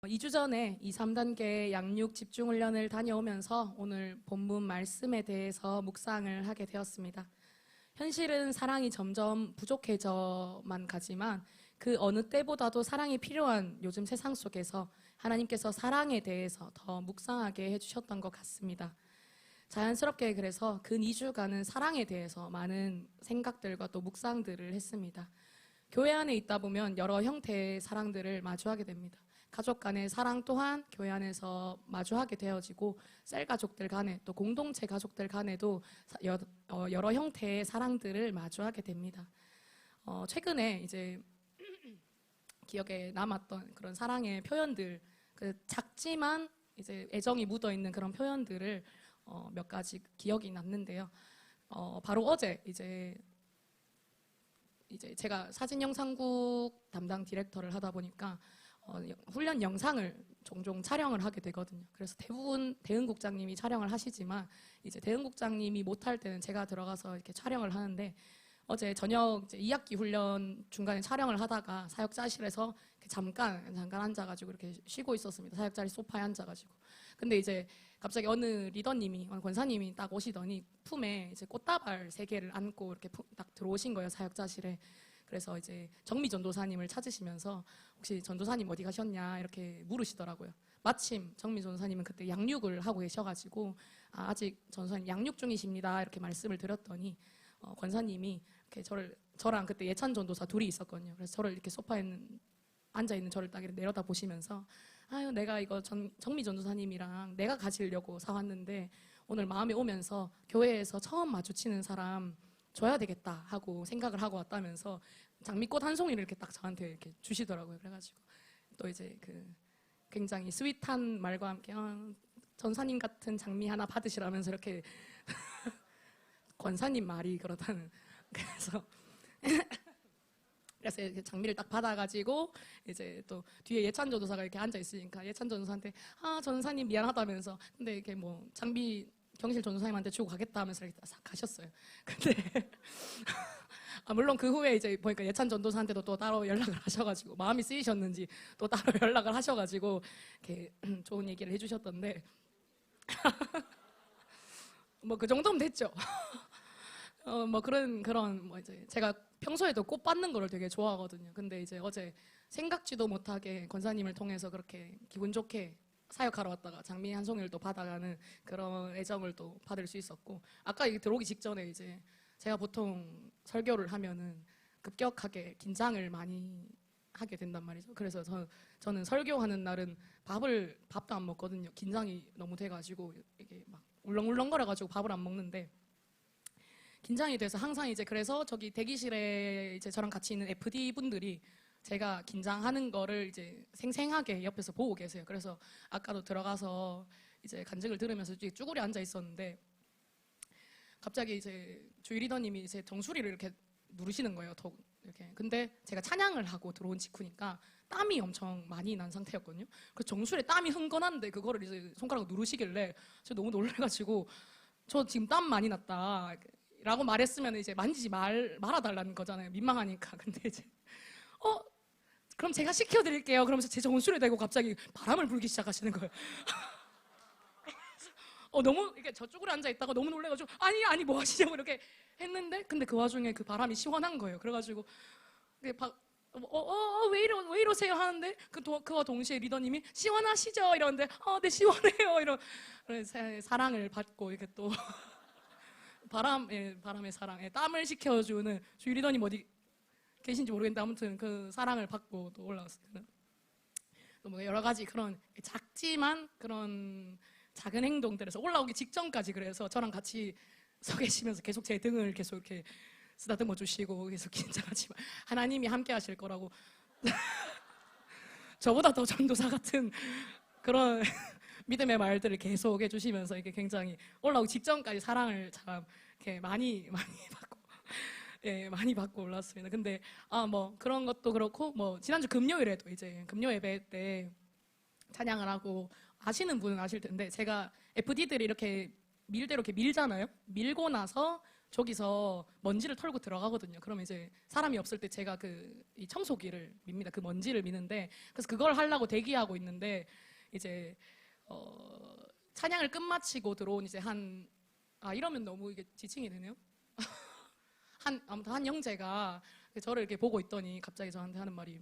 이 주 전에 2, 3단계 양육 집중 훈련을 다녀오면서 오늘 본문 말씀에 대해서 묵상을 하게 되었습니다. 현실은 사랑이 점점 부족해져만 가지만 그 어느 때보다도 사랑이 필요한 요즘 세상 속에서 하나님께서 사랑에 대해서 더 묵상하게 해주셨던 것 같습니다. 자연스럽게 그래서 근 2주간은 사랑에 대해서 많은 생각들과 또 묵상들을 했습니다. 교회 안에 있다 보면 여러 형태의 사랑들을 마주하게 됩니다. 가족 간의 사랑 또한 교회 안에서 마주하게 되어지고 셀 가족들 간에 또 공동체 가족들 간에도 여러 형태의 사랑들을 마주하게 됩니다. 최근에 이제 기억에 남았던 그런 사랑의 표현들, 그 작지만 이제 애정이 묻어 있는 그런 표현들을 몇 가지 기억이 났는데요. 바로 어제 이제 제가 사진 영상국 담당 디렉터를 하다 보니까 훈련 영상을 종종 촬영을 하게 되거든요. 그래서 대부분 대응국장님이 촬영을 하시지만 이제 대응국장님이 못할 때는 제가 들어가서 이렇게 촬영을 하는데 어제 저녁 이제 2학기 훈련 중간에 촬영을 하다가 사역자실에서 잠깐 앉아가지고 이렇게 쉬고 있었습니다. 사역자리 소파에 앉아가지고. 근데 이제 갑자기 어느 리더님이, 권사님이 딱 오시더니 품에 이제 꽃다발 3개를 안고 이렇게 딱 들어오신 거예요, 사역자실에. 그래서 이제 정미 전도사님을 찾으시면서 혹시 전도사님 어디 가셨냐 이렇게 물으시더라고요. 마침 정미 전도사님은 그때 양육을 하고 계셔가지고 아직 전도사님 양육 중이십니다 이렇게 말씀을 드렸더니 권사님이 이렇게 저랑 그때 예찬 전도사 둘이 있었거든요. 그래서 저를 이렇게 소파에 앉아 있는 저를 딱 이렇게 내려다 보시면서 아유 내가 이거 정미 전도사님이랑 내가 가지려고 사왔는데 오늘 마음에 오면서 교회에서 처음 마주치는 사람 줘야 되겠다 하고 생각을 하고 왔다면서 장미꽃 한 송이를 이렇게 딱 저한테 이렇게 주시더라고요. 그래가지고 또 이제 그 굉장히 스윗한 말과 함께 전사님 같은 장미 하나 받으시라면서 이렇게 권사님 말이 그렇다는. 그래서 이렇게 장미를 딱 받아가지고 이제 또 뒤에 예찬 전도사가 이렇게 앉아 있으니까 예찬 전도사한테 전사님 미안하다면서 근데 이렇게 뭐 장미 경실 전도사님한테 주고 가겠다 하면서 이렇게 싹 가셨어요. 근데 물론 그 후에 이제 보니까 예찬 전도사한테도 또 따로 연락을 하셔가지고 마음이 쓰이셨는지 또 따로 연락을 하셔가지고 이렇게 좋은 얘기를 해주셨던데 뭐 그 정도면 됐죠. 뭐 그런 뭐 이제 제가 평소에도 꽃 받는 거를 되게 좋아하거든요. 근데 이제 어제 생각지도 못하게 권사님을 통해서 그렇게 기분 좋게 사역하러 왔다가 장미 한 송이를 또 받아가는 그런 애정을 또 받을 수 있었고 아까 이게 들어오기 직전에 이제 제가 보통 설교를 하면은 급격하게 긴장을 많이 하게 된단 말이죠. 그래서 저는 설교하는 날은 밥도 안 먹거든요. 긴장이 너무 돼가지고 이게 막 울렁울렁거려가지고 밥을 안 먹는데 긴장이 돼서 항상 이제 그래서 저기 대기실에 이제 저랑 같이 있는 FD 분들이 제가 긴장하는 거를 이제 생생하게 옆에서 보고 계세요. 그래서 아까도 들어가서 이제 간증을 들으면서 쭈그려 앉아 있었는데 갑자기 이제 주일 리더님이 이제 정수리를 이렇게 누르시는 거예요. 더 이렇게. 근데 제가 찬양을 하고 들어온 직후니까 땀이 엄청 많이 난 상태였거든요. 그 정수리에 땀이 흥건한데 그거를 이제 손가락으로 누르시길래 제가 너무 놀래가지고 저 지금 땀 많이 났다 라고 말했으면 이제 만지지 말아달라는 거잖아요. 민망하니까. 근데 이제 그럼 제가 시켜드릴게요. 그러면서 제 정수리에 대고 갑자기 바람을 불기 시작하시는 거예요. 너무 이렇게 저쪽으로 앉아 있다가 너무 놀래가지고 아니 뭐 하시냐고 이렇게 했는데 근데 그 와중에 그 바람이 시원한 거예요. 그래가지고 왜 이러세요 하는데 그와 동시에 리더님이 시원하시죠 이러는데 네 시원해요 이런 사랑을 받고 이렇게 또 바람의 사랑 땀을 식혀주는 주일 리더님 어디 계신지 모르겠는데 아무튼 그 사랑을 받고 또 올라왔어요. 또 뭐 여러 가지 그런 작지만 그런 작은 행동들에서 올라오기 직전까지 그래서 저랑 같이 서 계시면서 계속 제 등을 계속 이렇게 쓰다듬어 주시고 계속 긴장하지만 하나님이 함께 하실 거라고 저보다 더 전도사 같은 그런 믿음의 말들을 계속 해주시면서 이게 굉장히 올라오기 직전까지 사랑을 참 이렇게 많이 받고 많이 받고 올랐습니다. 근데 뭐 그런 것도 그렇고 뭐 지난주 금요일에도 이제 금요 예배 때 찬양을 하고 아시는 분은 아실 텐데 제가 FD들이 이렇게 밀대로 이렇게 밀잖아요. 밀고 나서 저기서 먼지를 털고 들어가거든요. 그러면 이제 사람이 없을 때 제가 이 청소기를 밉니다. 그 먼지를 미는데, 그래서 그걸 하려고 대기하고 있는데 이제 찬양을 끝마치고 들어온 이제 이러면 너무 이게 지칭이 되네요. 아무튼 한 형제가 저를 이렇게 보고 있더니 갑자기 저한테 하는 말이,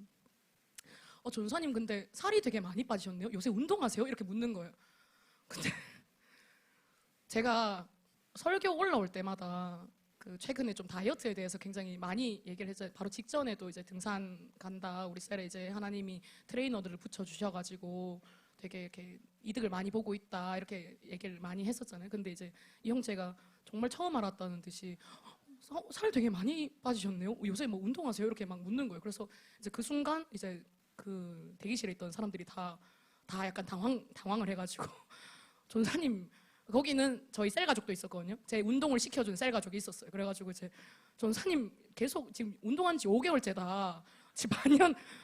전사님 근데 살이 되게 많이 빠지셨네요. 요새 운동하세요? 이렇게 묻는 거예요. 근데 제가 설교 올라올 때마다 최근에 좀 다이어트에 대해서 굉장히 많이 얘기를 했어요. 바로 직전에도 이제 등산 간다, 우리 셀에 이제 하나님이 트레이너들을 붙여주셔가지고 되게 이렇게 이득을 많이 보고 있다, 이렇게 얘기를 많이 했었잖아요. 근데 이제 이 형제가 정말 처음 알았다는 듯이 살 되게 많이 빠지셨네요. 요새 뭐 운동하세요? 이렇게 막 묻는 거예요. 그래서 이제 그 순간 이제 그 대기실에 있던 사람들이 다 약간 당황을 해가지고 전사님, 거기는 저희 셀 가족도 있었거든요. 제 운동을 시켜준 셀 가족이 있었어요. 그래가지고 이제 전사님 계속 지금 운동한 지 5개월째다. 지금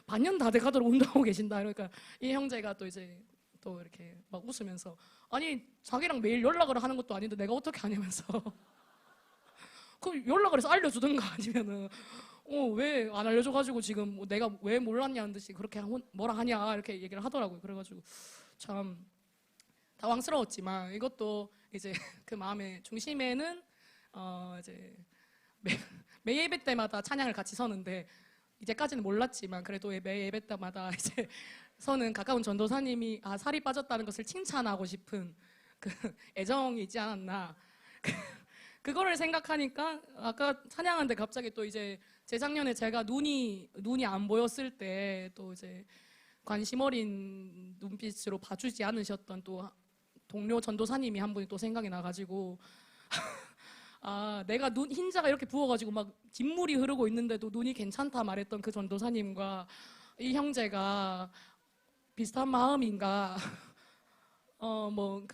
반년 다 돼가도록 운동하고 계신다. 그러니까 이 형제가 또 이제 또 이렇게 막 웃으면서, 아니 자기랑 매일 연락을 하는 것도 아닌데 내가 어떻게 하냐면서 그럼 연락을 해서 알려주든가, 아니면은 왜 안 알려줘가지고 지금 내가 왜 몰랐냐는 듯이 그렇게 뭐라 하냐 이렇게 얘기를 하더라고요. 그래가지고 참 당황스러웠지만, 이것도 이제 그 마음의 중심에는 이제 매 예배 때마다 찬양을 같이 서는데, 이제까지는 몰랐지만 그래도 매 예배 때마다 이제 서는 가까운 전도사님이 살이 빠졌다는 것을 칭찬하고 싶은 그 애정이 있지 않았나. 그거를 생각하니까 아까 찬양하는데 갑자기 또 이제 재작년에 제가 눈이 안 보였을 때 또 이제 관심 어린 눈빛으로 봐주지 않으셨던 또 동료 전도사님이 한 분이 또 생각이 나가지고 내가 흰자가 이렇게 부어가지고 막 진물이 흐르고 있는데도 눈이 괜찮다 말했던 그 전도사님과 이 형제가 비슷한 마음인가 뭐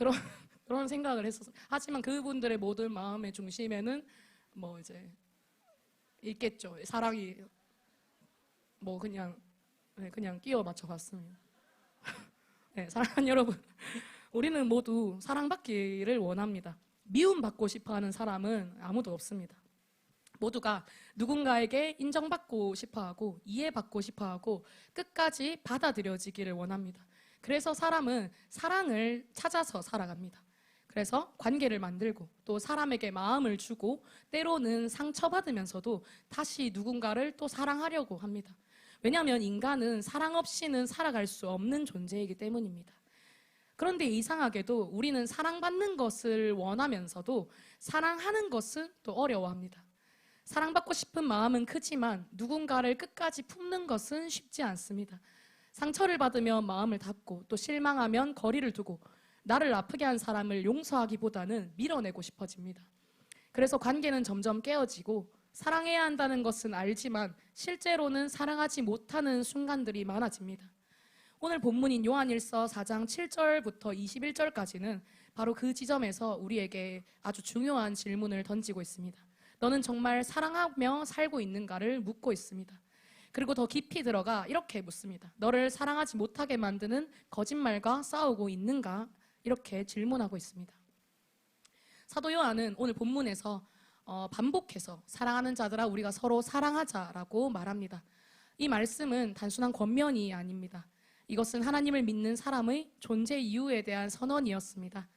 그런 생각을 했었어요. 하지만 그분들의 모든 마음의 중심에는 뭐 이제 있겠죠. 사랑이 뭐 그냥 끼워 맞춰 봤습니다. 네, 사랑하는 여러분, 우리는 모두 사랑받기를 원합니다. 미움받고 싶어하는 사람은 아무도 없습니다. 모두가 누군가에게 인정받고 싶어하고 이해받고 싶어하고 끝까지 받아들여지기를 원합니다. 그래서 사람은 사랑을 찾아서 살아갑니다. 그래서 관계를 만들고 또 사람에게 마음을 주고 때로는 상처받으면서도 다시 누군가를 또 사랑하려고 합니다. 왜냐하면 인간은 사랑 없이는 살아갈 수 없는 존재이기 때문입니다. 그런데 이상하게도 우리는 사랑받는 것을 원하면서도 사랑하는 것은 또 어려워합니다. 사랑받고 싶은 마음은 크지만 누군가를 끝까지 품는 것은 쉽지 않습니다. 상처를 받으면 마음을 닫고 또 실망하면 거리를 두고 나를 아프게 한 사람을 용서하기보다는 밀어내고 싶어집니다. 그래서 관계는 점점 깨어지고 사랑해야 한다는 것은 알지만 실제로는 사랑하지 못하는 순간들이 많아집니다. 오늘 본문인 요한일서 4장 7절부터 21절까지는 바로 그 지점에서 우리에게 아주 중요한 질문을 던지고 있습니다. 너는 정말 사랑하며 살고 있는가를 묻고 있습니다. 그리고 더 깊이 들어가 이렇게 묻습니다. 너를 사랑하지 못하게 만드는 거짓말과 싸우고 있는가? 이렇게 질문하고 있습니다. 사도 요한은 오늘 본문에서 반복해서 사랑하는 자들아 우리가 서로 사랑하자라고 말합니다. 이 말씀은 단순한 권면이 아닙니다. 이것은 하나님을 믿는 사람의 존재 이유에 대한 선언이었습니다.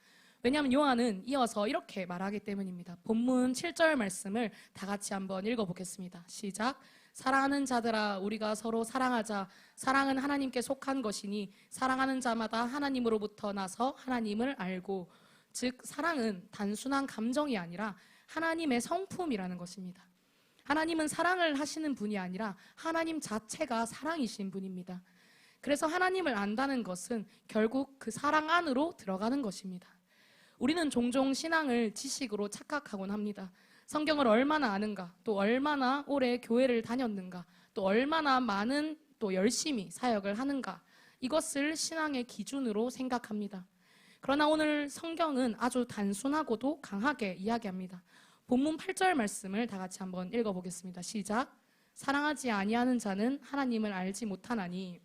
왜냐하면 요한은 이어서 이렇게 말하기 때문입니다. 본문 7절 말씀을 다 같이 한번 읽어보겠습니다. 시작. 사랑하는 자들아 우리가 서로 사랑하자. 사랑은 하나님께 속한 것이니 사랑하는 자마다 하나님으로부터 나서 하나님을 알고, 즉 사랑은 단순한 감정이 아니라 하나님의 성품이라는 것입니다. 하나님은 사랑을 하시는 분이 아니라 하나님 자체가 사랑이신 분입니다. 그래서 하나님을 안다는 것은 결국 그 사랑 안으로 들어가는 것입니다. 우리는 종종 신앙을 지식으로 착각하곤 합니다. 성경을 얼마나 아는가, 또 얼마나 오래 교회를 다녔는가, 또 얼마나 많은 또 열심히 사역을 하는가, 이것을 신앙의 기준으로 생각합니다. 그러나 오늘 성경은 아주 단순하고도 강하게 이야기합니다. 본문 8절 말씀을 다 같이 한번 읽어보겠습니다. 시작. 사랑하지 아니하는 자는 하나님을 알지 못하나니.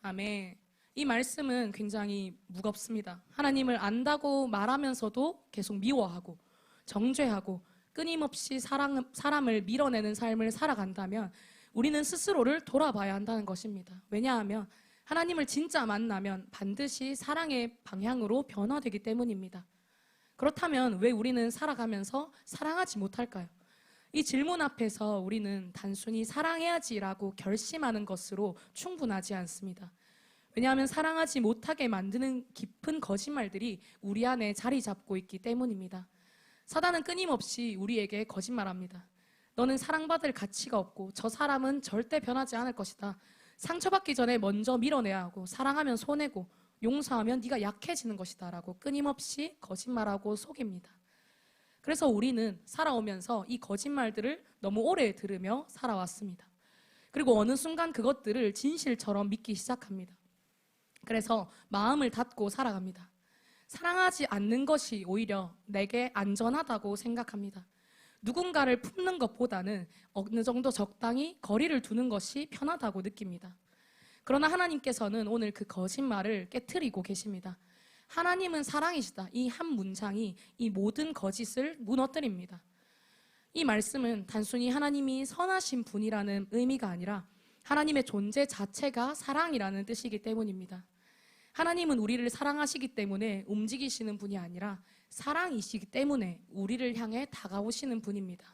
아멘. 이 말씀은 굉장히 무겁습니다. 하나님을 안다고 말하면서도 계속 미워하고 정죄하고 끊임없이 사람을 밀어내는 삶을 살아간다면 우리는 스스로를 돌아봐야 한다는 것입니다. 왜냐하면 하나님을 진짜 만나면 반드시 사랑의 방향으로 변화되기 때문입니다. 그렇다면 왜 우리는 살아가면서 사랑하지 못할까요? 이 질문 앞에서 우리는 단순히 사랑해야지라고 결심하는 것으로 충분하지 않습니다. 왜냐하면 사랑하지 못하게 만드는 깊은 거짓말들이 우리 안에 자리 잡고 있기 때문입니다. 사단은 끊임없이 우리에게 거짓말합니다. 너는 사랑받을 가치가 없고 저 사람은 절대 변하지 않을 것이다. 상처받기 전에 먼저 밀어내야 하고 사랑하면 손해고 용서하면 네가 약해지는 것이다 라고 끊임없이 거짓말하고 속입니다. 그래서 우리는 살아오면서 이 거짓말들을 너무 오래 들으며 살아왔습니다. 그리고 어느 순간 그것들을 진실처럼 믿기 시작합니다. 그래서 마음을 닫고 살아갑니다. 사랑하지 않는 것이 오히려 내게 안전하다고 생각합니다. 누군가를 품는 것보다는 어느 정도 적당히 거리를 두는 것이 편하다고 느낍니다. 그러나 하나님께서는 오늘 그 거짓말을 깨트리고 계십니다. 하나님은 사랑이시다. 이 한 문장이 이 모든 거짓을 무너뜨립니다. 이 말씀은 단순히 하나님이 선하신 분이라는 의미가 아니라 하나님의 존재 자체가 사랑이라는 뜻이기 때문입니다. 하나님은 우리를 사랑하시기 때문에 움직이시는 분이 아니라 사랑이시기 때문에 우리를 향해 다가오시는 분입니다.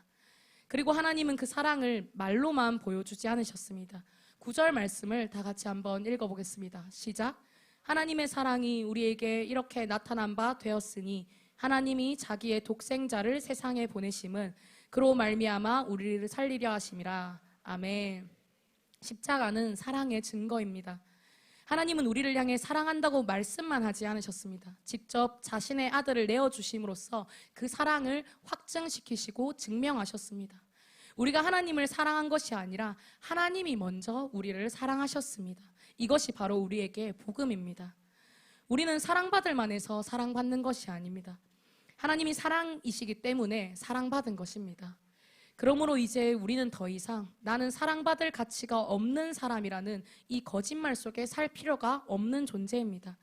그리고 하나님은 그 사랑을 말로만 보여주지 않으셨습니다. 9절 말씀을 다 같이 한번 읽어보겠습니다. 시작. 하나님의 사랑이 우리에게 이렇게 나타난 바 되었으니 하나님이 자기의 독생자를 세상에 보내심은 그로 말미암아 우리를 살리려 하심이라. 아멘. 십자가는 사랑의 증거입니다. 하나님은 우리를 향해 사랑한다고 말씀만 하지 않으셨습니다. 직접 자신의 아들을 내어주심으로써 그 사랑을 확증시키시고 증명하셨습니다. 우리가 하나님을 사랑한 것이 아니라 하나님이 먼저 우리를 사랑하셨습니다. 이것이 바로 우리에게 복음입니다. 우리는 사랑받을 만해서 사랑받는 것이 아닙니다. 하나님이 사랑이시기 때문에 사랑받은 것입니다. 그러므로 이제 우리는 더 이상 나는 사랑받을 가치가 없는 사람이라는 이 거짓말 속에 살 필요가 없는 존재입니다.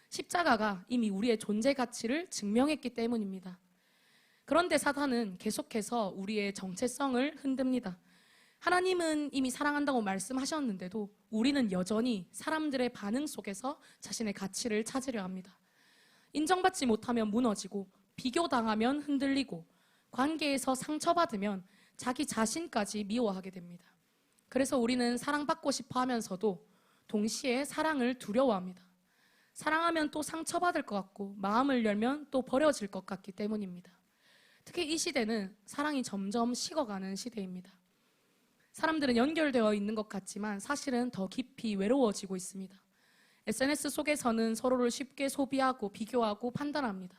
십자가가 이미 우리의 존재 가치를 증명했기 때문입니다. 그런데 사탄은 계속해서 우리의 정체성을 흔듭니다. 하나님은 이미 사랑한다고 말씀하셨는데도 우리는 여전히 사람들의 반응 속에서 자신의 가치를 찾으려 합니다. 인정받지 못하면 무너지고 비교당하면 흔들리고 관계에서 상처받으면 자기 자신까지 미워하게 됩니다. 그래서 우리는 사랑받고 싶어 하면서도 동시에 사랑을 두려워합니다. 사랑하면 또 상처받을 것 같고 마음을 열면 또 버려질 것 같기 때문입니다. 특히 이 시대는 사랑이 점점 식어가는 시대입니다. 사람들은 연결되어 있는 것 같지만 사실은 더 깊이 외로워지고 있습니다. SNS 속에서는 서로를 쉽게 소비하고 비교하고 판단합니다.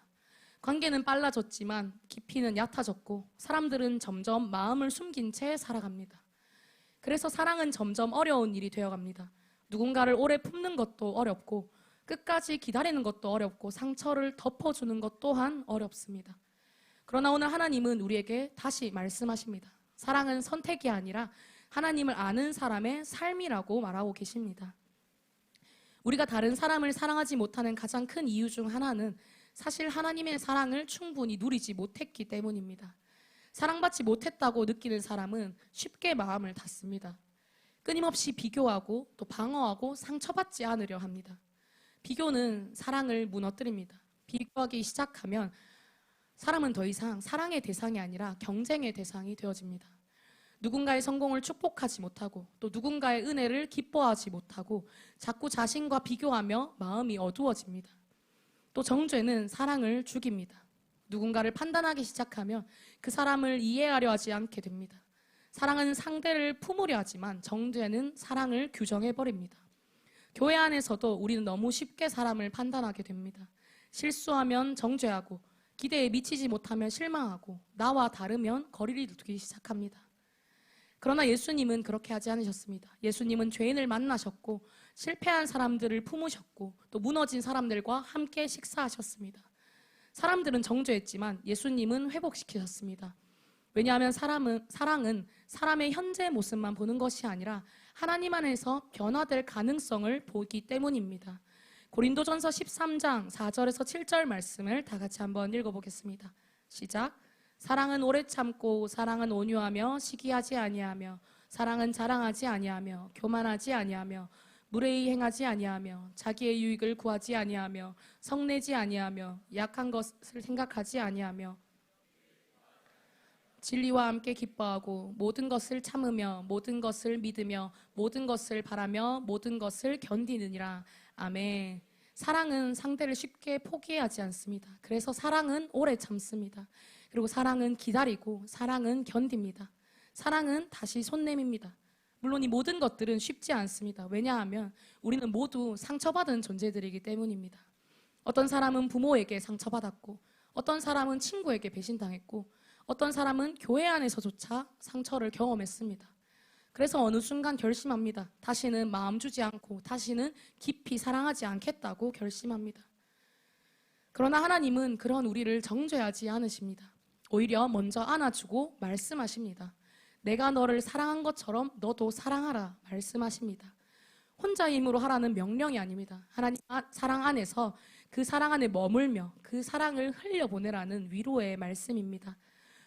관계는 빨라졌지만 깊이는 얕아졌고 사람들은 점점 마음을 숨긴 채 살아갑니다. 그래서 사랑은 점점 어려운 일이 되어갑니다. 누군가를 오래 품는 것도 어렵고 끝까지 기다리는 것도 어렵고 상처를 덮어주는 것 또한 어렵습니다. 그러나 오늘 하나님은 우리에게 다시 말씀하십니다. 사랑은 선택이 아니라 하나님을 아는 사람의 삶이라고 말하고 계십니다. 우리가 다른 사람을 사랑하지 못하는 가장 큰 이유 중 하나는 사실 하나님의 사랑을 충분히 누리지 못했기 때문입니다. 사랑받지 못했다고 느끼는 사람은 쉽게 마음을 닫습니다. 끊임없이 비교하고 또 방어하고 상처받지 않으려 합니다. 비교는 사랑을 무너뜨립니다. 비교하기 시작하면 사람은 더 이상 사랑의 대상이 아니라 경쟁의 대상이 되어집니다. 누군가의 성공을 축복하지 못하고 또 누군가의 은혜를 기뻐하지 못하고 자꾸 자신과 비교하며 마음이 어두워집니다. 또 정죄는 사랑을 죽입니다. 누군가를 판단하기 시작하면 그 사람을 이해하려 하지 않게 됩니다. 사랑은 상대를 품으려 하지만 정죄는 사랑을 규정해버립니다. 교회 안에서도 우리는 너무 쉽게 사람을 판단하게 됩니다. 실수하면 정죄하고 기대에 미치지 못하면 실망하고 나와 다르면 거리를 두기 시작합니다. 그러나 예수님은 그렇게 하지 않으셨습니다. 예수님은 죄인을 만나셨고 실패한 사람들을 품으셨고 또 무너진 사람들과 함께 식사하셨습니다. 사람들은 정죄했지만 예수님은 회복시키셨습니다. 왜냐하면 사랑은 사람의 현재 모습만 보는 것이 아니라 하나님 안에서 변화될 가능성을 보기 때문입니다. 고린도전서 13장 4절에서 7절 말씀을 다 같이 한번 읽어보겠습니다. 시작. 사랑은 오래 참고 사랑은 온유하며 시기하지 아니하며 사랑은 자랑하지 아니하며 교만하지 아니하며 무례히 행하지 아니하며 자기의 유익을 구하지 아니하며 성내지 아니하며 약한 것을 생각하지 아니하며 진리와 함께 기뻐하고 모든 것을 참으며 모든 것을 믿으며 모든 것을 바라며 모든 것을 견디느니라. 아멘. 사랑은 상대를 쉽게 포기하지 않습니다. 그래서 사랑은 오래 참습니다. 그리고 사랑은 기다리고 사랑은 견딥니다. 사랑은 다시 손 내밉니다. 물론 이 모든 것들은 쉽지 않습니다. 왜냐하면 우리는 모두 상처받은 존재들이기 때문입니다. 어떤 사람은 부모에게 상처받았고 어떤 사람은 친구에게 배신당했고 어떤 사람은 교회 안에서조차 상처를 경험했습니다. 그래서 어느 순간 결심합니다. 다시는 마음 주지 않고 다시는 깊이 사랑하지 않겠다고 결심합니다. 그러나 하나님은 그런 우리를 정죄하지 않으십니다. 오히려 먼저 안아주고 말씀하십니다. 내가 너를 사랑한 것처럼 너도 사랑하라 말씀하십니다. 혼자의 힘으로 하라는 명령이 아닙니다. 하나님 사랑 안에서 그 사랑 안에 머물며 그 사랑을 흘려보내라는 위로의 말씀입니다.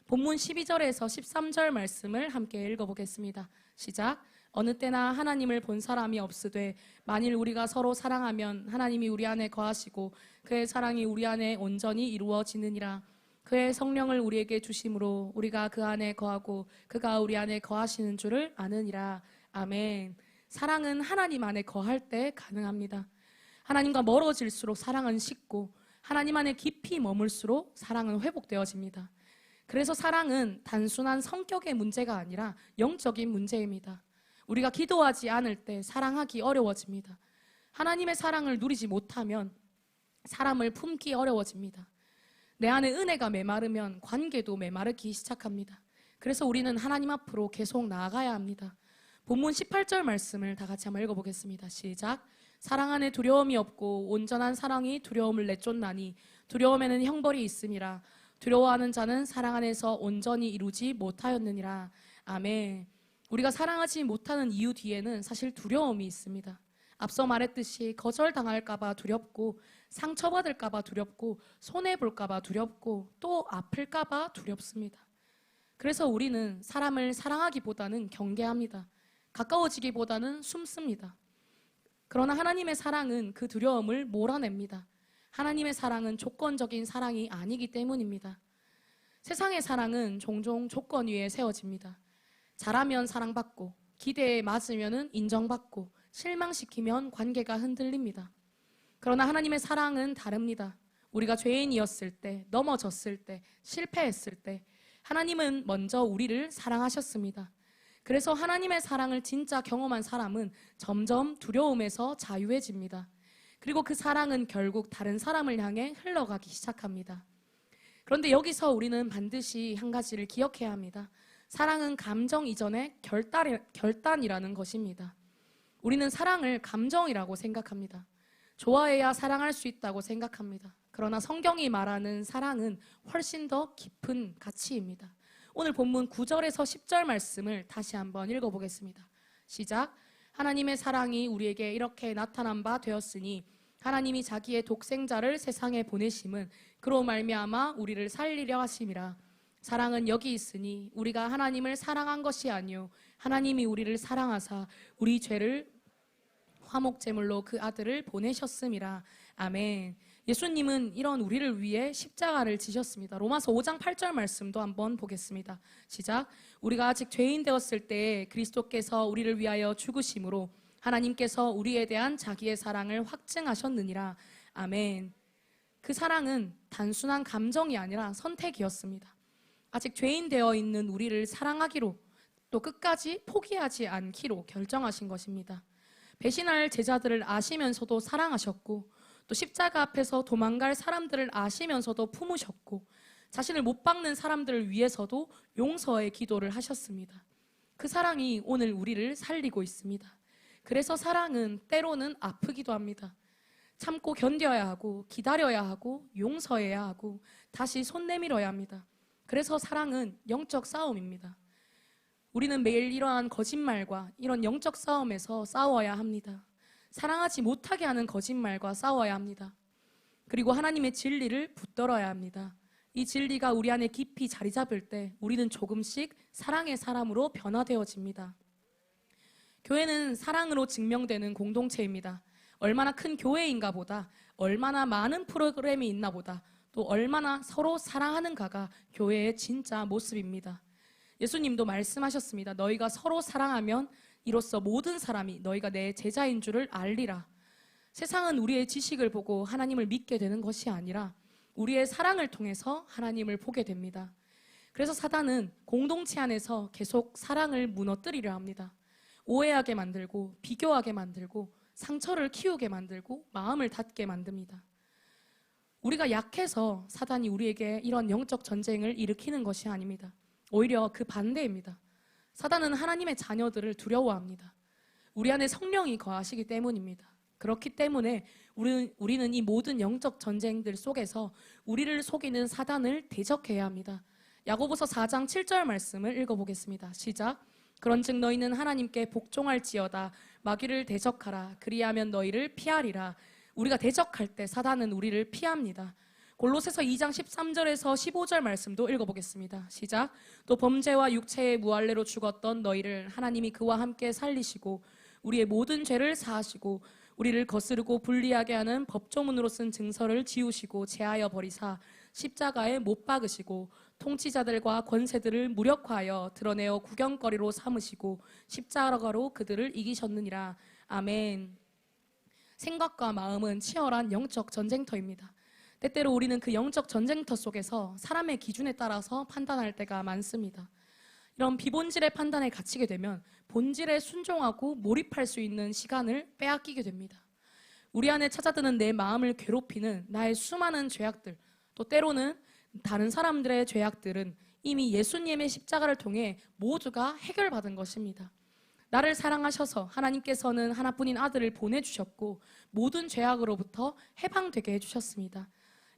본문 12절에서 13절 말씀을 함께 읽어보겠습니다. 시작. 어느 때나 하나님을 본 사람이 없으되 만일 우리가 서로 사랑하면 하나님이 우리 안에 거하시고 그의 사랑이 우리 안에 온전히 이루어지느니라. 그의 성령을 우리에게 주심으로 우리가 그 안에 거하고 그가 우리 안에 거하시는 줄을 아느니라. 아멘. 사랑은 하나님 안에 거할 때 가능합니다. 하나님과 멀어질수록 사랑은 식고 하나님 안에 깊이 머물수록 사랑은 회복되어집니다. 그래서 사랑은 단순한 성격의 문제가 아니라 영적인 문제입니다. 우리가 기도하지 않을 때 사랑하기 어려워집니다. 하나님의 사랑을 누리지 못하면 사람을 품기 어려워집니다. 내 안에 은혜가 메마르면 관계도 메마르기 시작합니다. 그래서 우리는 하나님 앞으로 계속 나아가야 합니다. 본문 18절 말씀을 다 같이 한번 읽어보겠습니다. 시작. 사랑 안에 두려움이 없고 온전한 사랑이 두려움을 내쫓나니 두려움에는 형벌이 있음이라. 두려워하는 자는 사랑 안에서 온전히 이루지 못하였느니라. 아멘. 우리가 사랑하지 못하는 이유 뒤에는 사실 두려움이 있습니다. 앞서 말했듯이 거절당할까봐 두렵고 상처받을까봐 두렵고 손해볼까봐 두렵고 또 아플까봐 두렵습니다. 그래서 우리는 사람을 사랑하기보다는 경계합니다. 가까워지기보다는 숨습니다. 그러나 하나님의 사랑은 그 두려움을 몰아냅니다. 하나님의 사랑은 조건적인 사랑이 아니기 때문입니다. 세상의 사랑은 종종 조건 위에 세워집니다. 잘하면 사랑받고 기대에 맞으면 인정받고 실망시키면 관계가 흔들립니다. 그러나 하나님의 사랑은 다릅니다. 우리가 죄인이었을 때, 넘어졌을 때, 실패했을 때 하나님은 먼저 우리를 사랑하셨습니다. 그래서 하나님의 사랑을 진짜 경험한 사람은 점점 두려움에서 자유해집니다. 그리고 그 사랑은 결국 다른 사람을 향해 흘러가기 시작합니다. 그런데 여기서 우리는 반드시 한 가지를 기억해야 합니다. 사랑은 감정 이전의 결단이라는 것입니다. 우리는 사랑을 감정이라고 생각합니다. 좋아해야 사랑할 수 있다고 생각합니다. 그러나 성경이 말하는 사랑은 훨씬 더 깊은 가치입니다. 오늘 본문 9절에서 10절 말씀을 다시 한번 읽어보겠습니다. 시작. 하나님의 사랑이 우리에게 이렇게 나타난 바 되었으니 하나님이 자기의 독생자를 세상에 보내심은 그로 말미암아 우리를 살리려 하심이라. 사랑은 여기 있으니 우리가 하나님을 사랑한 것이 아니요 하나님이 우리를 사랑하사 우리 죄를 화목제물로 그 아들을 보내셨음이라. 아멘. 예수님은 이런 우리를 위해 십자가를 지셨습니다. 로마서 5장 8절 말씀도 한번 보겠습니다. 시작. 우리가 아직 죄인 되었을 때 그리스도께서 우리를 위하여 죽으심으로 하나님께서 우리에 대한 자기의 사랑을 확증하셨느니라. 아멘. 그 사랑은 단순한 감정이 아니라 선택이었습니다. 아직 죄인 되어 있는 우리를 사랑하기로 또 끝까지 포기하지 않기로 결정하신 것입니다. 배신할 제자들을 아시면서도 사랑하셨고 또 십자가 앞에서 도망갈 사람들을 아시면서도 품으셨고 자신을 못 박는 사람들을 위해서도 용서의 기도를 하셨습니다. 그 사랑이 오늘 우리를 살리고 있습니다. 그래서 사랑은 때로는 아프기도 합니다. 참고 견뎌야 하고 기다려야 하고 용서해야 하고 다시 손 내밀어야 합니다. 그래서 사랑은 영적 싸움입니다. 우리는 매일 이러한 거짓말과 이런 영적 싸움에서 싸워야 합니다. 사랑하지 못하게 하는 거짓말과 싸워야 합니다. 그리고 하나님의 진리를 붙들어야 합니다. 이 진리가 우리 안에 깊이 자리 잡을 때 우리는 조금씩 사랑의 사람으로 변화되어집니다. 교회는 사랑으로 증명되는 공동체입니다. 얼마나 큰 교회인가 보다, 얼마나 많은 프로그램이 있나 보다, 또 얼마나 서로 사랑하는가가 교회의 진짜 모습입니다. 예수님도 말씀하셨습니다. 너희가 서로 사랑하면 이로써 모든 사람이 너희가 내 제자인 줄을 알리라. 세상은 우리의 지식을 보고 하나님을 믿게 되는 것이 아니라 우리의 사랑을 통해서 하나님을 보게 됩니다. 그래서 사단은 공동체 안에서 계속 사랑을 무너뜨리려 합니다. 오해하게 만들고 비교하게 만들고 상처를 키우게 만들고 마음을 닫게 만듭니다. 우리가 약해서 사단이 우리에게 이런 영적 전쟁을 일으키는 것이 아닙니다. 오히려 그 반대입니다. 사단은 하나님의 자녀들을 두려워합니다. 우리 안에 성령이 거하시기 때문입니다. 그렇기 때문에 우리는 이 모든 영적 전쟁들 속에서 우리를 속이는 사단을 대적해야 합니다. 야고보서 4장 7절 말씀을 읽어보겠습니다. 시작. 그런즉 너희는 하나님께 복종할지어다. 마귀를 대적하라. 그리하면 너희를 피하리라. 우리가 대적할 때 사단은 우리를 피합니다. 골로새서 2장 13절에서 15절 말씀도 읽어보겠습니다. 시작. 또 범죄와 육체의 무할례로 죽었던 너희를 하나님이 그와 함께 살리시고 우리의 모든 죄를 사하시고 우리를 거스르고 불리하게 하는 법조문으로 쓴 증서를 지우시고 제하여 버리사 십자가에 못 박으시고 통치자들과 권세들을 무력화하여 드러내어 구경거리로 삼으시고 십자가로 그들을 이기셨느니라. 아멘. 생각과 마음은 치열한 영적 전쟁터입니다. 때때로 우리는 그 영적 전쟁터 속에서 사람의 기준에 따라서 판단할 때가 많습니다. 이런 비본질의 판단에 갇히게 되면 본질에 순종하고 몰입할 수 있는 시간을 빼앗기게 됩니다. 우리 안에 찾아드는 내 마음을 괴롭히는 나의 수많은 죄악들, 또 때로는 다른 사람들의 죄악들은 이미 예수님의 십자가를 통해 모두가 해결받은 것입니다. 나를 사랑하셔서 하나님께서는 하나뿐인 아들을 보내주셨고 모든 죄악으로부터 해방되게 해주셨습니다.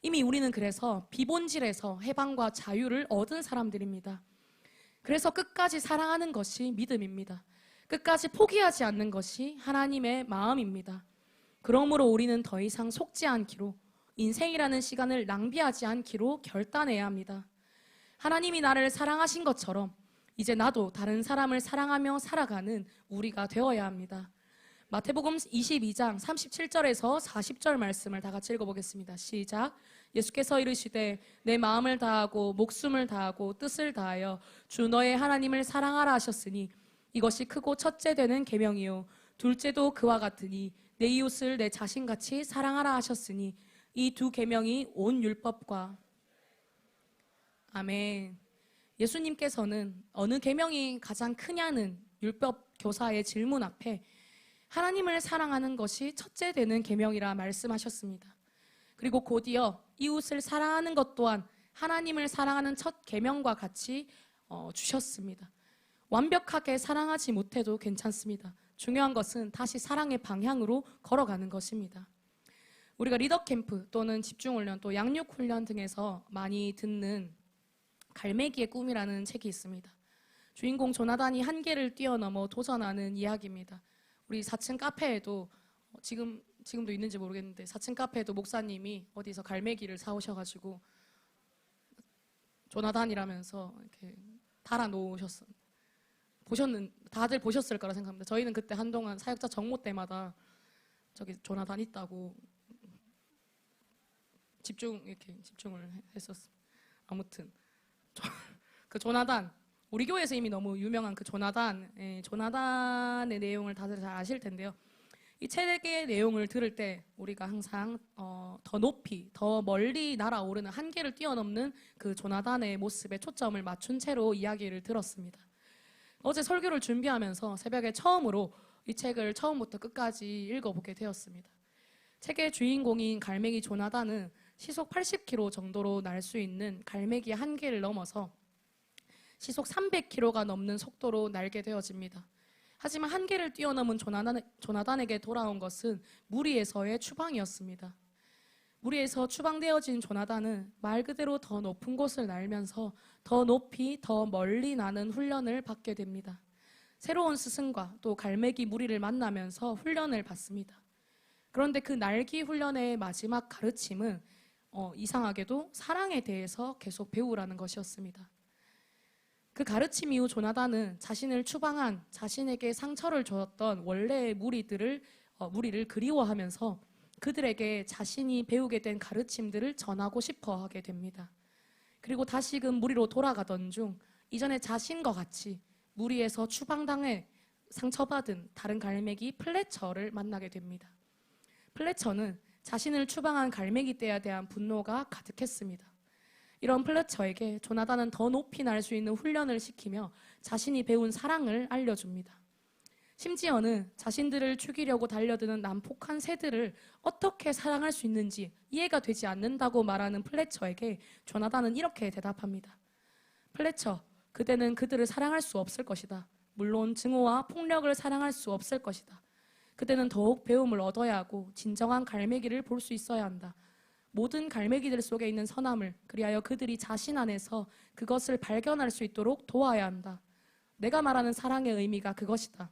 이미 우리는 그래서 비본질에서 해방과 자유를 얻은 사람들입니다. 그래서 끝까지 사랑하는 것이 믿음입니다. 끝까지 포기하지 않는 것이 하나님의 마음입니다. 그러므로 우리는 더 이상 속지 않기로, 인생이라는 시간을 낭비하지 않기로 결단해야 합니다. 하나님이 나를 사랑하신 것처럼 이제 나도 다른 사람을 사랑하며 살아가는 우리가 되어야 합니다. 마태복음 22장 37절에서 40절 말씀을 다 같이 읽어보겠습니다. 시작. 예수께서 이르시되 내 마음을 다하고 목숨을 다하고 뜻을 다하여 주 너의 하나님을 사랑하라 하셨으니 이것이 크고 첫째 되는 계명이요 둘째도 그와 같으니 내 이웃을 내 자신같이 사랑하라 하셨으니 이 두 계명이 온 율법과 아멘. 예수님께서는 어느 계명이 가장 크냐는 율법 교사의 질문 앞에 하나님을 사랑하는 것이 첫째 되는 계명이라 말씀하셨습니다. 그리고 곧이어 이웃을 사랑하는 것 또한 하나님을 사랑하는 첫 계명과 같이 주셨습니다. 완벽하게 사랑하지 못해도 괜찮습니다. 중요한 것은 다시 사랑의 방향으로 걸어가는 것입니다. 우리가 리더캠프 또는 집중훈련 또 양육훈련 등에서 많이 듣는 갈매기의 꿈이라는 책이 있습니다. 주인공 조나단이 한계를 뛰어넘어 도전하는 이야기입니다. 우리 4층 카페에도 지금도 있는지 모르겠는데 4층 카페에도 목사님이 어디서 갈매기를 사오셔가지고 조나단이라면서 이렇게 달아놓으셨어요. 다들 보셨을 거라 생각합니다. 저희는 그때 한동안 사역자 정모 때마다 저기 조나단 있다고 집중을 했었어요. 아무튼 그 조나단, 우리 교회에서 이미 너무 유명한 그 조나단의 내용을 다들 잘 아실 텐데요. 이 책의 내용을 들을 때 우리가 항상 더 높이, 더 멀리 날아오르는 한계를 뛰어넘는 그 조나단의 모습에 초점을 맞춘 채로 이야기를 들었습니다. 어제 설교를 준비하면서 새벽에 처음으로 이 책을 처음부터 끝까지 읽어보게 되었습니다. 책의 주인공인 갈매기 조나단은 시속 80km 정도로 날 수 있는 갈매기의 한계를 넘어서 시속 300km가 넘는 속도로 날게 되어집니다. 하지만 한계를 뛰어넘은 조나단에게 돌아온 것은 무리에서의 추방이었습니다. 무리에서 추방되어진 조나단은 말 그대로 더 높은 곳을 날면서 더 높이 더 멀리 나는 훈련을 받게 됩니다. 새로운 스승과 또 갈매기 무리를 만나면서 훈련을 받습니다. 그런데 그 날기 훈련의 마지막 가르침은 이상하게도 사랑에 대해서 계속 배우라는 것이었습니다. 그 가르침 이후 조나단은 자신을 추방한, 자신에게 상처를 줬던 원래의 무리를 그리워하면서 그들에게 자신이 배우게 된 가르침들을 전하고 싶어 하게 됩니다. 그리고 다시금 무리로 돌아가던 중 이전에 자신과 같이 무리에서 추방당해 상처받은 다른 갈매기 플래처를 만나게 됩니다. 플래처는 자신을 추방한 갈매기 떼에 대한 분노가 가득했습니다. 이런 플래처에게 조나단은 더 높이 날 수 있는 훈련을 시키며 자신이 배운 사랑을 알려줍니다. 심지어는 자신들을 죽이려고 달려드는 난폭한 새들을 어떻게 사랑할 수 있는지 이해가 되지 않는다고 말하는 플래처에게 조나단은 이렇게 대답합니다. 플래처, 그대는 그들을 사랑할 수 없을 것이다. 물론 증오와 폭력을 사랑할 수 없을 것이다. 그대는 더욱 배움을 얻어야 하고 진정한 갈매기를 볼 수 있어야 한다. 모든 갈매기들 속에 있는 선함을, 그리하여 그들이 자신 안에서 그것을 발견할 수 있도록 도와야 한다. 내가 말하는 사랑의 의미가 그것이다.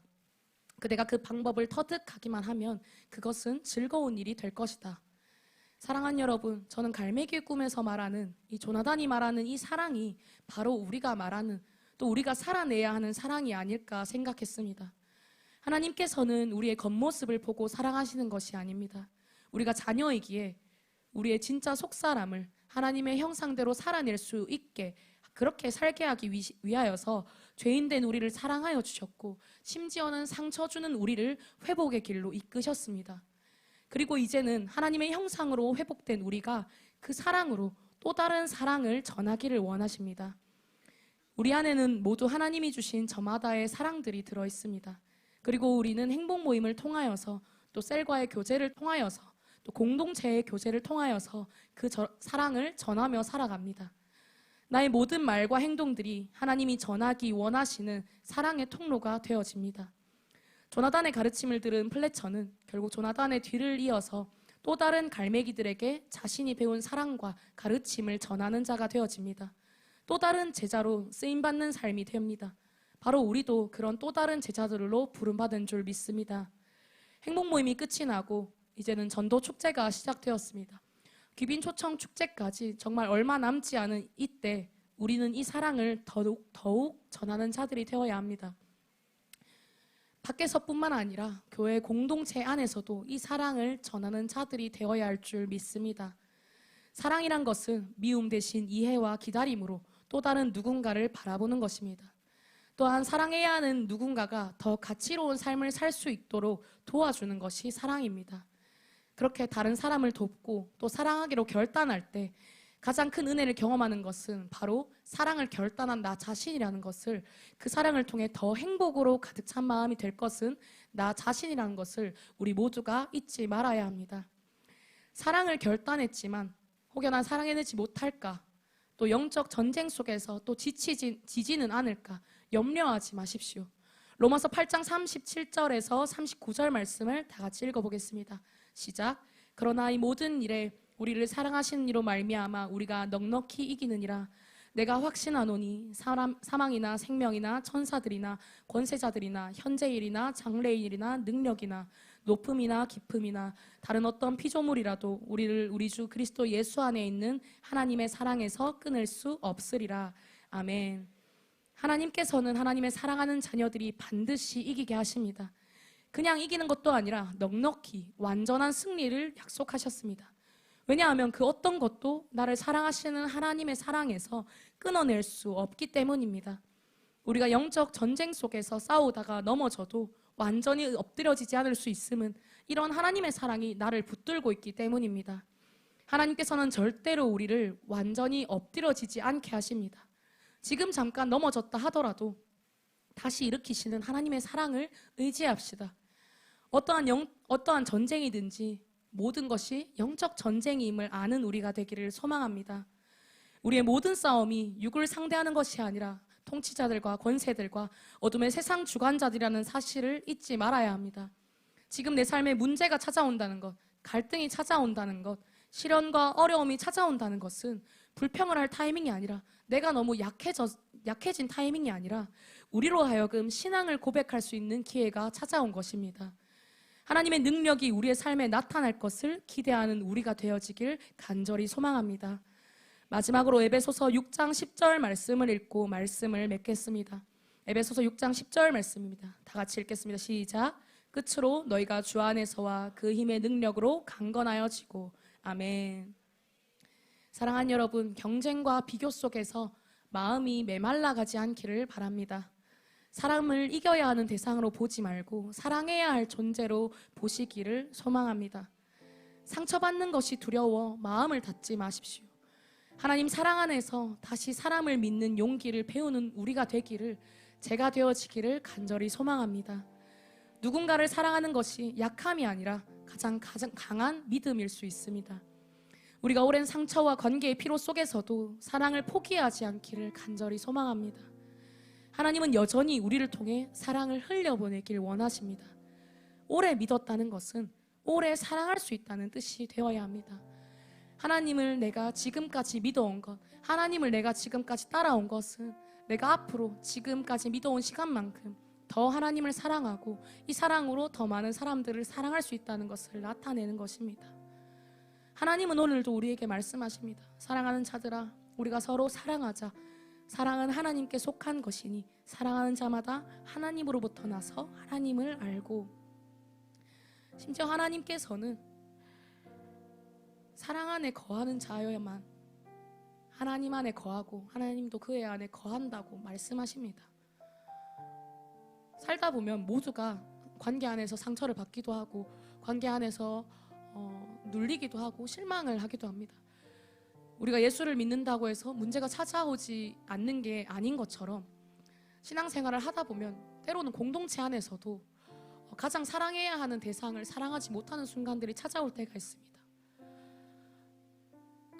그대가 그 방법을 터득하기만 하면 그것은 즐거운 일이 될 것이다. 사랑하는 여러분, 저는 갈매기의 꿈에서 말하는 이 조나단이 말하는 이 사랑이 바로 우리가 말하는, 또 우리가 살아내야 하는 사랑이 아닐까 생각했습니다. 하나님께서는 우리의 겉모습을 보고 사랑하시는 것이 아닙니다. 우리가 자녀이기에 우리의 진짜 속사람을 하나님의 형상대로 살아낼 수 있게 그렇게 살게 하기 위하여서 죄인된 우리를 사랑하여 주셨고, 심지어는 상처 주는 우리를 회복의 길로 이끄셨습니다. 그리고 이제는 하나님의 형상으로 회복된 우리가 그 사랑으로 또 다른 사랑을 전하기를 원하십니다. 우리 안에는 모두 하나님이 주신 저마다의 사랑들이 들어 있습니다. 그리고 우리는 행복 모임을 통하여서, 또 셀과의 교제를 통하여서, 또 공동체의 교제를 통하여서 그 사랑을 전하며 살아갑니다. 나의 모든 말과 행동들이 하나님이 전하기 원하시는 사랑의 통로가 되어집니다. 조나단의 가르침을 들은 플래처는 결국 조나단의 뒤를 이어서 또 다른 갈매기들에게 자신이 배운 사랑과 가르침을 전하는 자가 되어집니다. 또 다른 제자로 쓰임받는 삶이 됩니다. 바로 우리도 그런 또 다른 제자들로 부름받은 줄 믿습니다. 행복 모임이 끝이 나고 이제는 전도 축제가 시작되었습니다. 귀빈 초청 축제까지 정말 얼마 남지 않은 이때 우리는 이 사랑을 더욱 전하는 자들이 되어야 합니다. 밖에서뿐만 아니라 교회 공동체 안에서도 이 사랑을 전하는 자들이 되어야 할 줄 믿습니다. 사랑이란 것은 미움 대신 이해와 기다림으로 또 다른 누군가를 바라보는 것입니다. 또한 사랑해야 하는 누군가가 더 가치로운 삶을 살 수 있도록 도와주는 것이 사랑입니다. 그렇게 다른 사람을 돕고 또 사랑하기로 결단할 때 가장 큰 은혜를 경험하는 것은 바로 사랑을 결단한 나 자신이라는 것을, 그 사랑을 통해 더 행복으로 가득 찬 마음이 될 것은 나 자신이라는 것을 우리 모두가 잊지 말아야 합니다. 사랑을 결단했지만 혹여나 사랑해내지 못할까, 또 영적 전쟁 속에서 또 지지는 않을까 염려하지 마십시오. 로마서 8장 37절에서 39절 말씀을 다 같이 읽어보겠습니다. 시작. 그러나 이 모든 일에 우리를 사랑하시는 이로 말미암아 우리가 넉넉히 이기느니라. 내가 확신하노니 사망이나 생명이나 천사들이나 권세자들이나 현재일이나 장래일이나 능력이나 높음이나 깊음이나 다른 어떤 피조물이라도 우리를 우리 주 그리스도 예수 안에 있는 하나님의 사랑에서 끊을 수 없으리라. 아멘. 하나님께서는 하나님의 사랑하는 자녀들이 반드시 이기게 하십니다. 그냥 이기는 것도 아니라 넉넉히 완전한 승리를 약속하셨습니다. 왜냐하면 그 어떤 것도 나를 사랑하시는 하나님의 사랑에서 끊어낼 수 없기 때문입니다. 우리가 영적 전쟁 속에서 싸우다가 넘어져도 완전히 엎드려지지 않을 수 있음은 이런 하나님의 사랑이 나를 붙들고 있기 때문입니다. 하나님께서는 절대로 우리를 완전히 엎드려지지 않게 하십니다. 지금 잠깐 넘어졌다 하더라도 다시 일으키시는 하나님의 사랑을 의지합시다. 어떠한 전쟁이든지 모든 것이 영적 전쟁임을 아는 우리가 되기를 소망합니다. 우리의 모든 싸움이 육을 상대하는 것이 아니라 통치자들과 권세들과 어둠의 세상 주관자들이라는 사실을 잊지 말아야 합니다. 지금 내 삶에 문제가 찾아온다는 것, 갈등이 찾아온다는 것, 시련과 어려움이 찾아온다는 것은 불평을 할 타이밍이 아니라, 내가 너무 약해진 타이밍이 아니라 우리로 하여금 신앙을 고백할 수 있는 기회가 찾아온 것입니다. 하나님의 능력이 우리의 삶에 나타날 것을 기대하는 우리가 되어지길 간절히 소망합니다. 마지막으로 에베소서 6장 10절 말씀을 읽고 말씀을 맺겠습니다. 에베소서 6장 10절 말씀입니다. 다 같이 읽겠습니다. 시작. 끝으로 너희가 주 안에서와 그 힘의 능력으로 강건하여지고. 아멘. 사랑하는 여러분, 경쟁과 비교 속에서 마음이 메말라가지 않기를 바랍니다. 사람을 이겨야 하는 대상으로 보지 말고 사랑해야 할 존재로 보시기를 소망합니다. 상처받는 것이 두려워 마음을 닫지 마십시오. 하나님 사랑 안에서 다시 사람을 믿는 용기를 배우는 우리가 되기를, 제가 되어지기를 간절히 소망합니다. 누군가를 사랑하는 것이 약함이 아니라 가장 강한 믿음일 수 있습니다. 우리가 오랜 상처와 관계의 피로 속에서도 사랑을 포기하지 않기를 간절히 소망합니다. 하나님은 여전히 우리를 통해 사랑을 흘려보내길 원하십니다. 오래 믿었다는 것은 오래 사랑할 수 있다는 뜻이 되어야 합니다. 하나님을 내가 지금까지 믿어온 것, 하나님을 내가 지금까지 따라온 것은 내가 앞으로 지금까지 믿어온 시간만큼 더 하나님을 사랑하고 이 사랑으로 더 많은 사람들을 사랑할 수 있다는 것을 나타내는 것입니다. 하나님은 오늘도 우리에게 말씀하십니다. 사랑하는 자들아, 우리가 서로 사랑하자. 사랑은 하나님께 속한 것이니 사랑하는 자마다 하나님으로부터 나서 하나님을 알고. 심지어 하나님께서는 사랑 안에 거하는 자여야만 하나님 안에 거하고 하나님도 그의 안에 거한다고 말씀하십니다. 살다 보면 모두가 관계 안에서 상처를 받기도 하고 관계 안에서 눌리기도 하고 실망을 하기도 합니다. 우리가 예수를 믿는다고 해서 문제가 찾아오지 않는 게 아닌 것처럼 신앙생활을 하다 보면 때로는 공동체 안에서도 가장 사랑해야 하는 대상을 사랑하지 못하는 순간들이 찾아올 때가 있습니다.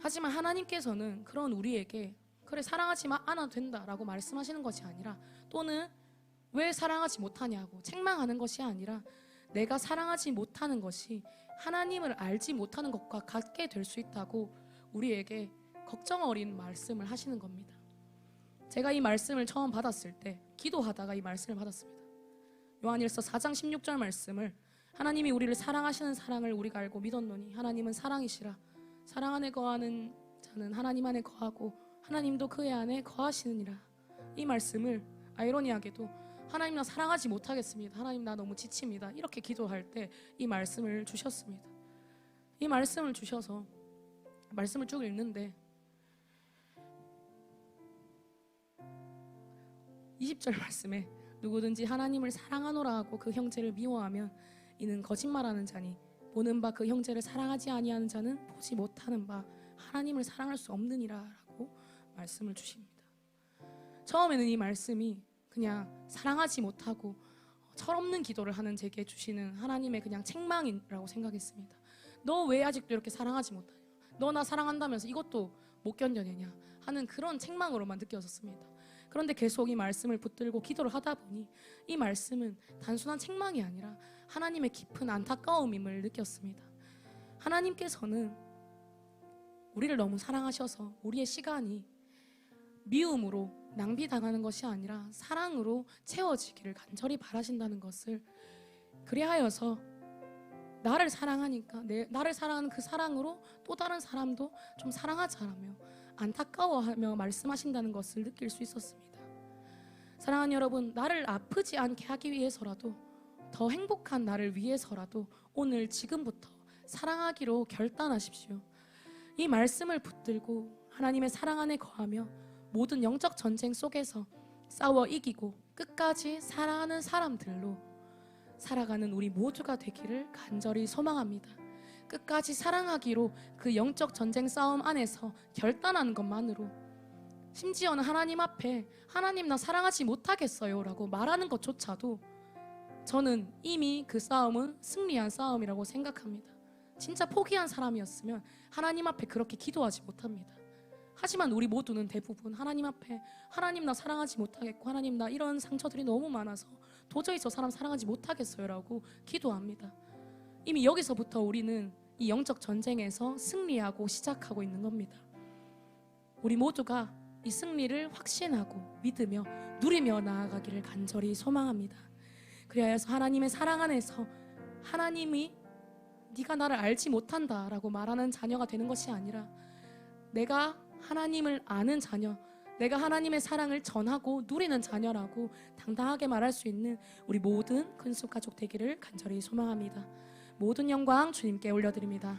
하지만 하나님께서는 그런 우리에게 그래 사랑하지 않아도 된다라고 말씀하시는 것이 아니라, 또는 왜 사랑하지 못하냐고 책망하는 것이 아니라 내가 사랑하지 못하는 것이 하나님을 알지 못하는 것과 같게 될 수 있다고 우리에게 걱정 어린 말씀을 하시는 겁니다. 제가 이 말씀을 처음 받았을 때 기도하다가 이 말씀을 받았습니다. 요한일서 4장 16절 말씀을, 하나님이 우리를 사랑하시는 사랑을 우리가 알고 믿었노니 하나님은 사랑이시라. 사랑 안에 거하는 자는 하나님 안에 거하고 하나님도 그의 안에 거하시느니라. 이 말씀을 아이러니하게도 하나님 나 사랑하지 못하겠습니다. 하나님 나 너무 지칩니다. 이렇게 기도할 때 이 말씀을 주셨습니다. 이 말씀을 주셔서 말씀을 쭉 읽는데 20절 말씀에 누구든지 하나님을 사랑하노라 하고 그 형제를 미워하면 이는 거짓말하는 자니 보는 바 그 형제를 사랑하지 아니하는 자는 보지 못하는 바 하나님을 사랑할 수 없느니라 라고 말씀을 주십니다. 처음에는 이 말씀이 그냥 사랑하지 못하고 철없는 기도를 하는 제게 주시는 하나님의 그냥 책망이라고 생각했습니다. 너 왜 아직도 이렇게 사랑하지 못하냐? 너 나 사랑한다면서 이것도 못 견뎌내냐? 하는 그런 책망으로만 느껴졌습니다. 그런데 계속 이 말씀을 붙들고 기도를 하다 보니 이 말씀은 단순한 책망이 아니라 하나님의 깊은 안타까움임을 느꼈습니다. 하나님께서는 우리를 너무 사랑하셔서 우리의 시간이 미움으로 낭비당하는 것이 아니라 사랑으로 채워지기를 간절히 바라신다는 것을, 그리하여서 나를 사랑하니까 나를 사랑하는 그 사랑으로 또 다른 사람도 좀 사랑하자라며 안타까워하며 말씀하신다는 것을 느낄 수 있었습니다. 사랑하는 여러분, 나를 아프지 않게 하기 위해서라도, 더 행복한 나를 위해서라도 오늘 지금부터 사랑하기로 결단하십시오. 이 말씀을 붙들고 하나님의 사랑 안에 거하며 모든 영적 전쟁 속에서 싸워 이기고 끝까지 사랑하는 사람들로 살아가는 우리 모두가 되기를 간절히 소망합니다. 끝까지 사랑하기로 그 영적 전쟁 싸움 안에서 결단하는 것만으로, 심지어는 하나님 앞에 하나님 나 사랑하지 못하겠어요 라고 말하는 것조차도 저는 이미 그 싸움은 승리한 싸움이라고 생각합니다. 진짜 포기한 사람이었으면 하나님 앞에 그렇게 기도하지 못합니다. 하지만 우리 모두는 대부분 하나님 앞에 하나님 나 사랑하지 못하겠고 하나님 나 이런 상처들이 너무 많아서 도저히 저 사람 사랑하지 못하겠어요 라고 기도합니다. 이미 여기서부터 우리는 이 영적 전쟁에서 승리하고 시작하고 있는 겁니다. 우리 모두가 이 승리를 확신하고 믿으며 누리며 나아가기를 간절히 소망합니다. 그리하여서 하나님의 사랑 안에서 하나님이 네가 나를 알지 못한다라고 말하는 자녀가 되는 것이 아니라 내가 하나님을 아는 자녀, 내가 하나님의 사랑을 전하고 누리는 자녀라고 당당하게 말할 수 있는 우리 모든 큰숲 가족 되기를 간절히 소망합니다. 모든 영광 주님께 올려드립니다.